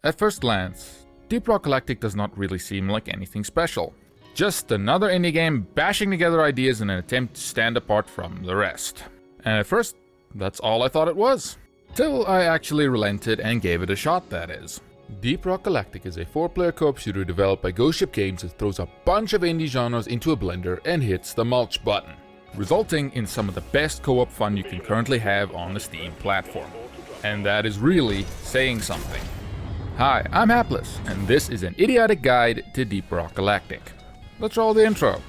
At first glance, Deep Rock Galactic does not really seem like anything special. Just another indie game bashing together ideas in an attempt to stand apart from the rest. And at first, that's all I thought it was. Till I actually relented and gave it a shot, that is. Deep Rock Galactic is a 4-player co-op shooter developed by Ghost Ship Games that throws a bunch of indie genres into a blender and hits the mulch button, resulting in some of the best co-op fun you can currently have on the Steam platform. And that is really saying something. Hi, I'm Hapless, and this is an idiotic guide to Deep Rock Galactic. Let's roll the intro.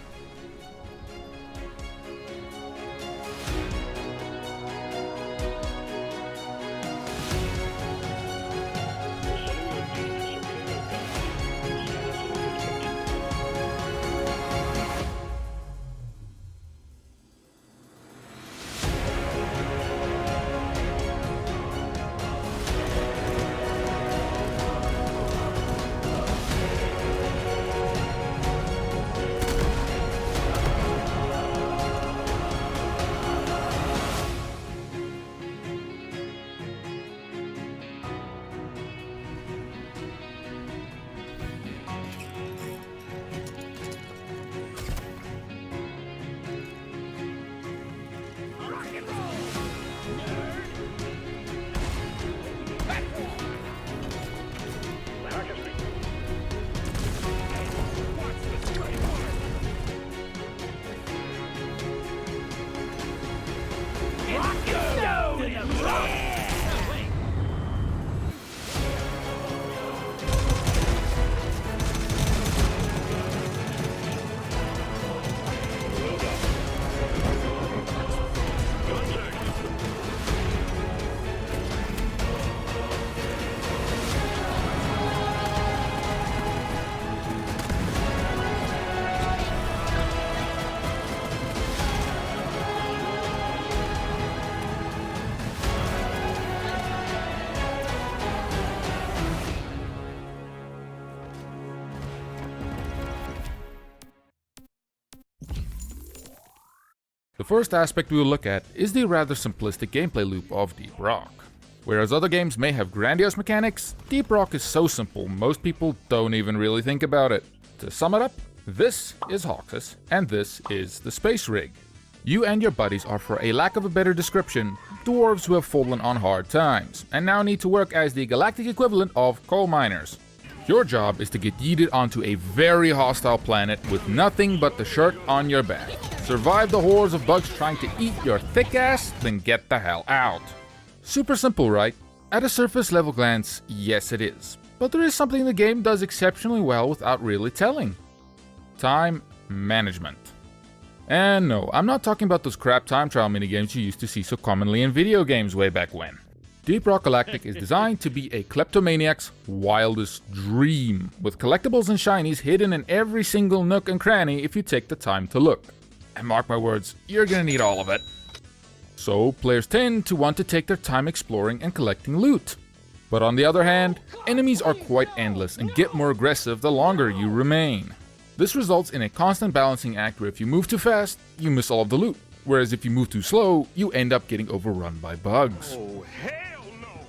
The first aspect we will look at is the rather simplistic gameplay loop of Deep Rock. Whereas other games may have grandiose mechanics, Deep Rock is so simple most people don't even really think about it. To sum it up, this is Hoxus, and this is the space rig. You and your buddies are, for a lack of a better description, dwarves who have fallen on hard times, and now need to work as the galactic equivalent of coal miners. Your job is to get yeeted onto a very hostile planet with nothing but the shirt on your back. Survive the hordes of bugs trying to eat your thick ass, then get the hell out. Super simple, right? At a surface level glance, yes it is. But there is something the game does exceptionally well without really telling. Time management. And no, I'm not talking about those crap time trial minigames you used to see so commonly in video games way back when. Deep Rock Galactic is designed to be a kleptomaniac's wildest dream, with collectibles and shinies hidden in every single nook and cranny if you take the time to look. And mark my words, you're gonna need all of it. So, players tend to want to take their time exploring and collecting loot. But on the other hand, enemies are quite endless and get more aggressive the longer you remain. This results in a constant balancing act where if you move too fast, you miss all of the loot. Whereas if you move too slow, you end up getting overrun by bugs. Oh, hell no!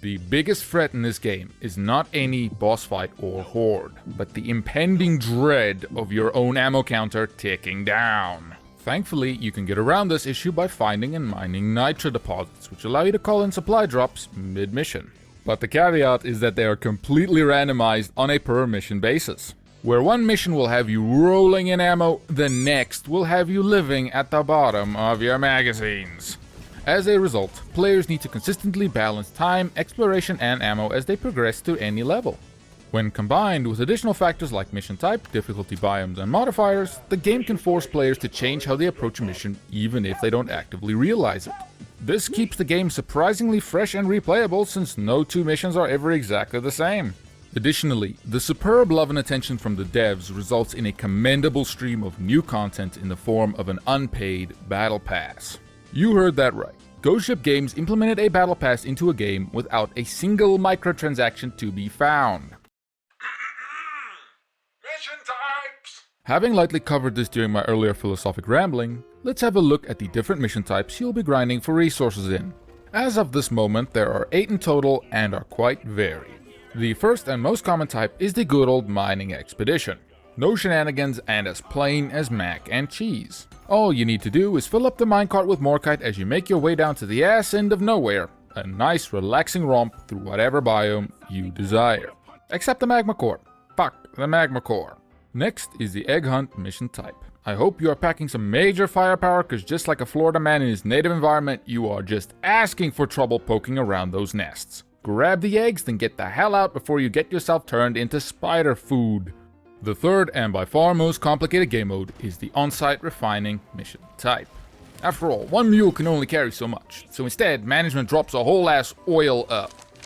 The biggest threat in this game is not any boss fight or horde, but the impending dread of your own ammo counter ticking down. Thankfully, you can get around this issue by finding and mining nitro deposits, which allow you to call in supply drops mid-mission. But the caveat is that they are completely randomized on a per mission basis. Where one mission will have you rolling in ammo, the next will have you living at the bottom of your magazines. As a result, players need to consistently balance time, exploration, and ammo as they progress through any level. When combined with additional factors like mission type, difficulty biomes, and modifiers, the game can force players to change how they approach a mission even if they don't actively realize it. This keeps the game surprisingly fresh and replayable since no two missions are ever exactly the same. Additionally, the superb love and attention from the devs results in a commendable stream of new content in the form of an unpaid Battle Pass. You heard that right. Ghost Ship Games implemented a Battle Pass into a game without a single microtransaction to be found. Mission types! Having lightly covered this during my earlier philosophic rambling, let's have a look at the different mission types you'll be grinding for resources in. As of this moment, there are 8 in total and are quite varied. The first and most common type is the good old mining expedition. No shenanigans and as plain as mac and cheese. All you need to do is fill up the minecart with morkite as you make your way down to the ass end of nowhere. A nice relaxing romp through whatever biome you desire. Except the magma core. Fuck the magma core. Next is the egg hunt mission type. I hope you are packing some major firepower, cause just like a Florida man in his native environment, you are just asking for trouble poking around those nests. Grab the eggs, then get the hell out before you get yourself turned into spider food. The third and by far most complicated game mode is the on-site refining mission type. After all, one mule can only carry so much, so instead management drops a whole ass liquid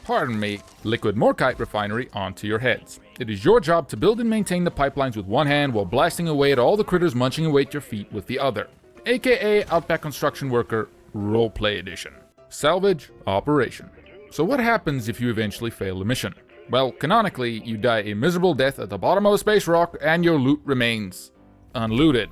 morkite refinery onto your heads. It is your job to build and maintain the pipelines with one hand while blasting away at all the critters munching away at your feet with the other. AKA Outback Construction Worker Roleplay Edition. Salvage Operation. So what happens if you eventually fail the mission? Well, canonically, you die a miserable death at the bottom of a space rock and your loot remains unlooted.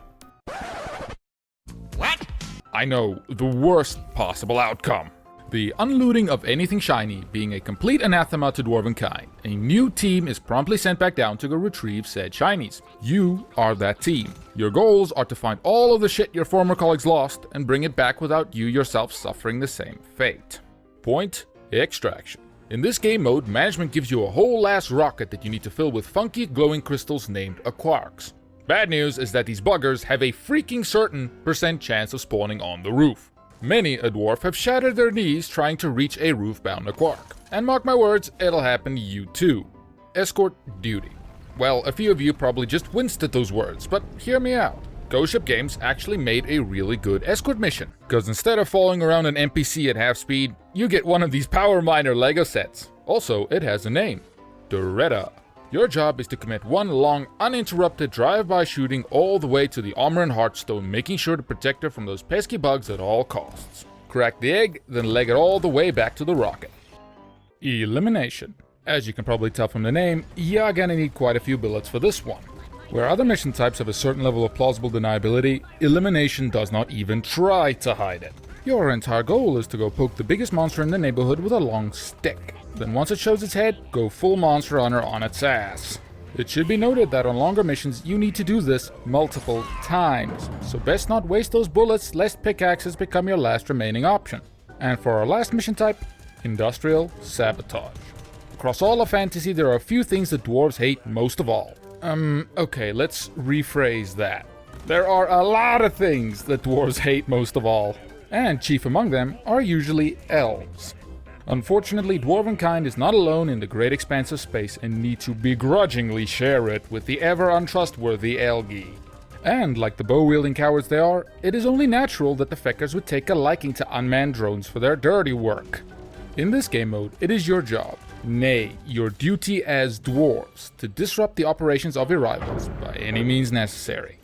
What? I know, the worst possible outcome. The unlooting of anything shiny being a complete anathema to dwarven kind, a new team is promptly sent back down to go retrieve said shinies. You are that team. Your goals are to find all of the shit your former colleagues lost and bring it back without you yourself suffering the same fate. Point extraction. In this game mode, management gives you a whole ass rocket that you need to fill with funky glowing crystals named quarks. Bad news is that these buggers have a freaking certain % chance of spawning on the roof. Many a dwarf have shattered their knees trying to reach a roof-bound quark. And mark my words, it'll happen to you too. Escort duty. Well, a few of you probably just winced at those words, but hear me out. Ghost Ship Games actually made a really good escort mission, because instead of following around an NPC at half speed, you get one of these Power Miner Lego sets. Also, it has a name. Doretta. Your job is to commit one long, uninterrupted drive-by shooting all the way to the armor and heartstone, making sure to protect her from those pesky bugs at all costs. Crack the egg, then leg it all the way back to the rocket. Elimination. As you can probably tell from the name, you're gonna need quite a few bullets for this one. Where other mission types have a certain level of plausible deniability, elimination does not even try to hide it. Your entire goal is to go poke the biggest monster in the neighborhood with a long stick. Then once it shows its head, go full Monster Hunter on its ass. It should be noted that on longer missions, you need to do this multiple times, so best not waste those bullets lest pickaxes become your last remaining option. And for our last mission type, Industrial Sabotage. Across all of fantasy, there are a few things that dwarves hate most of all. Okay, let's rephrase that. There are a lot of things that dwarves hate most of all, and chief among them are usually elves. Unfortunately, dwarven kind is not alone in the great expanse of space and need to begrudgingly share it with the ever untrustworthy Elgi. And like the bow-wielding cowards they are, it is only natural that the feckers would take a liking to unmanned drones for their dirty work. In this game mode, it is your job, nay, your duty as dwarves, to disrupt the operations of your rivals by any means necessary.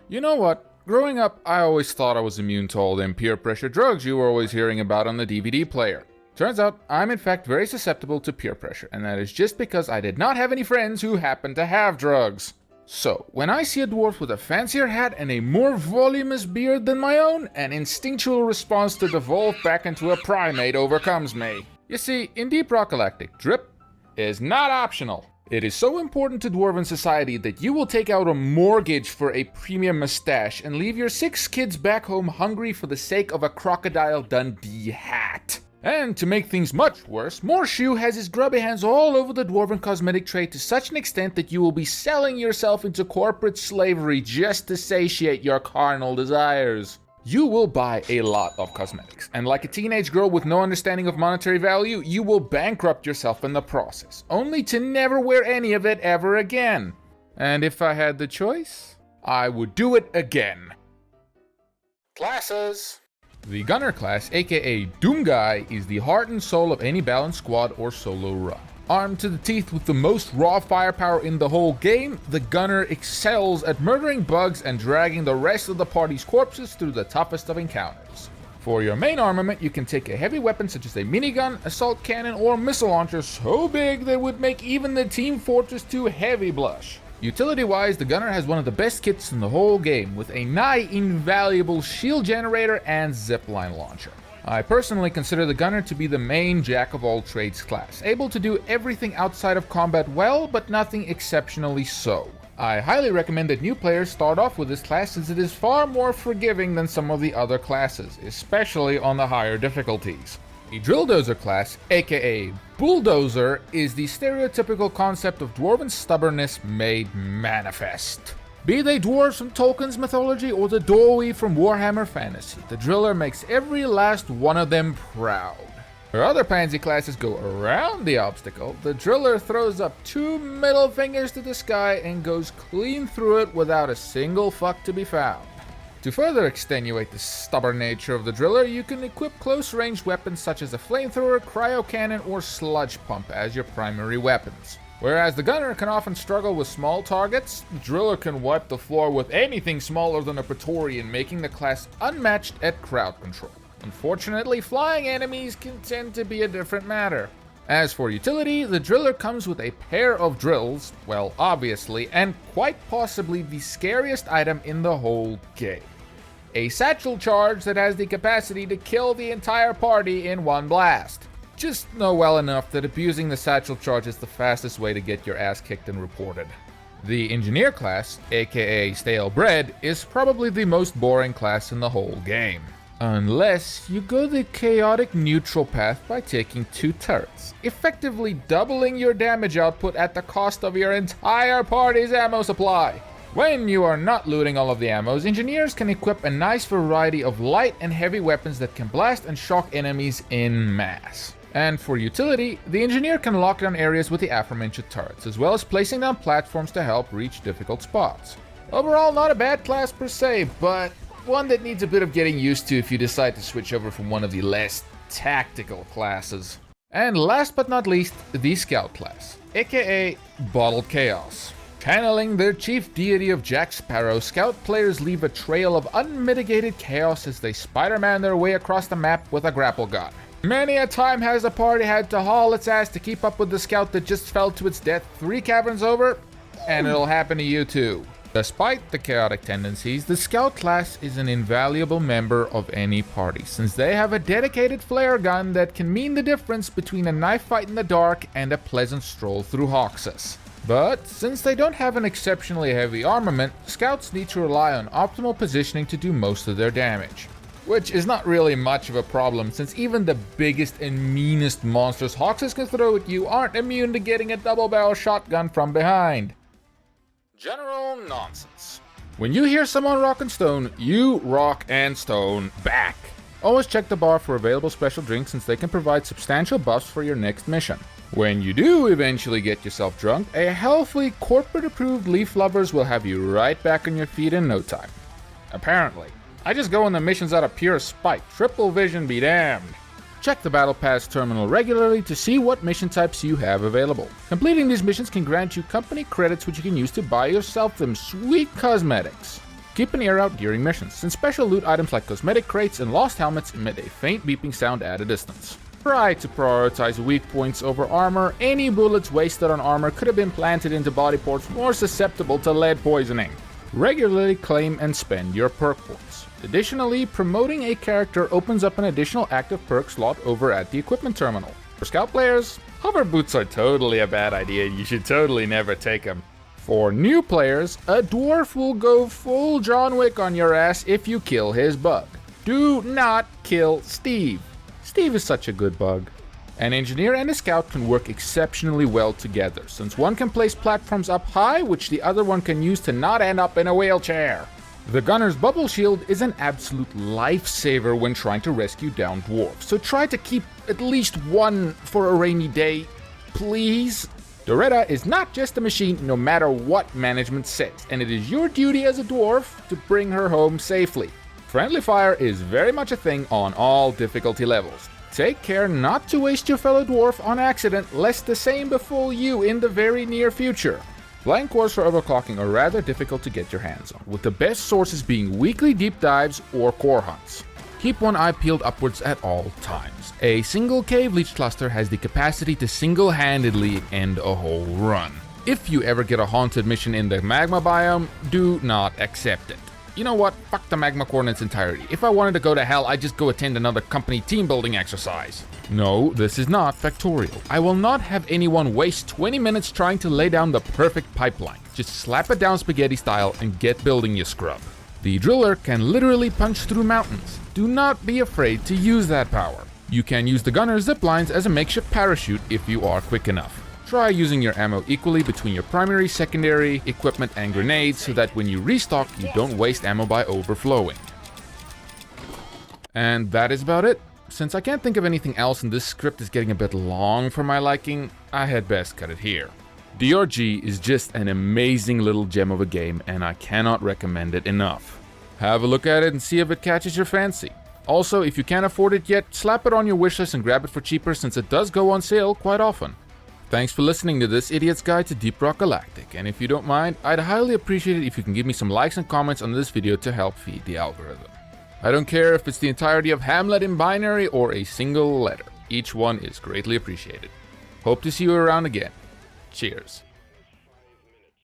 You know what? Growing up, I always thought I was immune to all them peer pressure drugs you were always hearing about on the DVD player. Turns out, I'm in fact very susceptible to peer pressure, and that is just because I did not have any friends who happened to have drugs. So, when I see a dwarf with a fancier hat and a more voluminous beard than my own, an instinctual response to devolve back into a primate overcomes me. You see, in Deep Rock Galactic, drip is not optional. It is so important to dwarven society that you will take out a mortgage for a premium mustache and leave your 6 kids back home hungry for the sake of a Crocodile Dundee hat. And to make things much worse, Morshoe has his grubby hands all over the dwarven cosmetic trade to such an extent that you will be selling yourself into corporate slavery just to satiate your carnal desires. You will buy a lot of cosmetics, and like a teenage girl with no understanding of monetary value, you will bankrupt yourself in the process, only to never wear any of it ever again. And if I had the choice, I would do it again. Classes. The Gunner class, aka Doom Guy, is the heart and soul of any balanced squad or solo run. Armed to the teeth with the most raw firepower in the whole game, the Gunner excels at murdering bugs and dragging the rest of the party's corpses through the toughest of encounters. For your main armament, you can take a heavy weapon such as a minigun, assault cannon, or missile launcher so big they would make even the Team Fortress 2 heavy blush. Utility-wise, the Gunner has one of the best kits in the whole game, with a nigh invaluable shield generator and zipline launcher. I personally consider the gunner to be the main jack-of-all-trades class, able to do everything outside of combat well, but nothing exceptionally so. I highly recommend that new players start off with this class since it is far more forgiving than some of the other classes, especially on the higher difficulties. The Drilldozer class, aka Bulldozer, is the stereotypical concept of dwarven stubbornness made manifest. Be they dwarves from Tolkien's mythology or the Doi from Warhammer Fantasy, the Driller makes every last one of them proud. Where other pansy classes go around the obstacle, the Driller throws up 2 middle fingers to the sky and goes clean through it without a single fuck to be found. To further extenuate the stubborn nature of the Driller, you can equip close-range weapons such as a flamethrower, cryo-cannon, or sludge pump as your primary weapons. Whereas the Gunner can often struggle with small targets, the Driller can wipe the floor with anything smaller than a Praetorian, making the class unmatched at crowd control. Unfortunately, flying enemies can tend to be a different matter. As for utility, the Driller comes with a pair of drills, well, obviously, and quite possibly the scariest item in the whole game. A satchel charge that has the capacity to kill the entire party in one blast. Just know well enough that abusing the satchel charge is the fastest way to get your ass kicked and reported. The Engineer class, aka Stale Bread, is probably the most boring class in the whole game. Unless you go the chaotic neutral path by taking 2 turrets, effectively doubling your damage output at the cost of your entire party's ammo supply. When you are not looting all of the ammos, engineers can equip a nice variety of light and heavy weapons that can blast and shock enemies en masse. And for utility, the engineer can lock down areas with the aforementioned turrets, as well as placing down platforms to help reach difficult spots. Overall, not a bad class per se, but one that needs a bit of getting used to if you decide to switch over from one of the less tactical classes. And last but not least, the Scout class, aka Bottled Chaos. Channeling their chief deity of Jack Sparrow, Scout players leave a trail of unmitigated chaos as they Spider-Man their way across the map with a grapple gun. Many a time has the party had to haul its ass to keep up with the Scout that just fell to its death 3 caverns over, and it'll happen to you too. Despite the chaotic tendencies, the Scout class is an invaluable member of any party, since they have a dedicated flare gun that can mean the difference between a knife fight in the dark and a pleasant stroll through Hoxus. But since they don't have an exceptionally heavy armament, Scouts need to rely on optimal positioning to do most of their damage. Which is not really much of a problem, since even the biggest and meanest monsters Hoxus can throw at you aren't immune to getting a double-barrel shotgun from behind. General nonsense. When you hear someone rock and stone, you rock and stone back. Always check the bar for available special drinks, since they can provide substantial buffs for your next mission. When you do eventually get yourself drunk, a healthy, corporate-approved Leaf Lovers will have you right back on your feet in no time. Apparently. I just go on the missions out of pure spite. Triple vision be damned. Check the Battle Pass terminal regularly to see what mission types you have available. Completing these missions can grant you company credits which you can use to buy yourself them sweet cosmetics. Keep an ear out during missions, since special loot items like cosmetic crates and lost helmets emit a faint beeping sound at a distance. Try to prioritize weak points over armor. Any bullets wasted on armor could have been planted into body parts more susceptible to lead poisoning. Regularly claim and spend your perk points. Additionally, promoting a character opens up an additional active perk slot over at the equipment terminal. For Scout players, hover boots are totally a bad idea, you should totally never take them. For new players, a dwarf will go full John Wick on your ass if you kill his bug. Do not kill Steve. Steve is such a good bug. An engineer and a scout can work exceptionally well together, since one can place platforms up high, which the other one can use to not end up in a wheelchair. The gunner's bubble shield is an absolute lifesaver when trying to rescue downed dwarves, so try to keep at least one for a rainy day, please. Doretta is not just a machine no matter what management says, and it is your duty as a dwarf to bring her home safely. Friendly fire is very much a thing on all difficulty levels. Take care not to waste your fellow dwarf on accident, lest the same befall you in the very near future. Flying cores for overclocking are rather difficult to get your hands on, with the best sources being weekly deep dives or core hunts. Keep one eye peeled upwards at all times. A single cave leech cluster has the capacity to single-handedly end a whole run. If you ever get a haunted mission in the magma biome, do not accept it. You know what? Fuck the magma core in its entirety. If I wanted to go to hell, I'd just go attend another company team building exercise. No, this is not factorial. I will not have anyone waste 20 minutes trying to lay down the perfect pipeline. Just slap it down spaghetti style and get building, you scrub. The driller can literally punch through mountains. Do not be afraid to use that power. You can use the gunner's zip lines as a makeshift parachute if you are quick enough. Try using your ammo equally between your primary, secondary, equipment and grenades so that when you restock, you don't waste ammo by overflowing. And that is about it. Since I can't think of anything else and this script is getting a bit long for my liking, I had best cut it here. DRG is just an amazing little gem of a game and I cannot recommend it enough. Have a look at it and see if it catches your fancy. Also, if you can't afford it yet, slap it on your wishlist and grab it for cheaper since it does go on sale quite often. Thanks for listening to this Idiot's Guide to Deep Rock Galactic, and if you don't mind, I'd highly appreciate it if you can give me some likes and comments on this video to help feed the algorithm. I don't care if it's the entirety of Hamlet in binary or a single letter. Each one is greatly appreciated. Hope to see you around again. Cheers.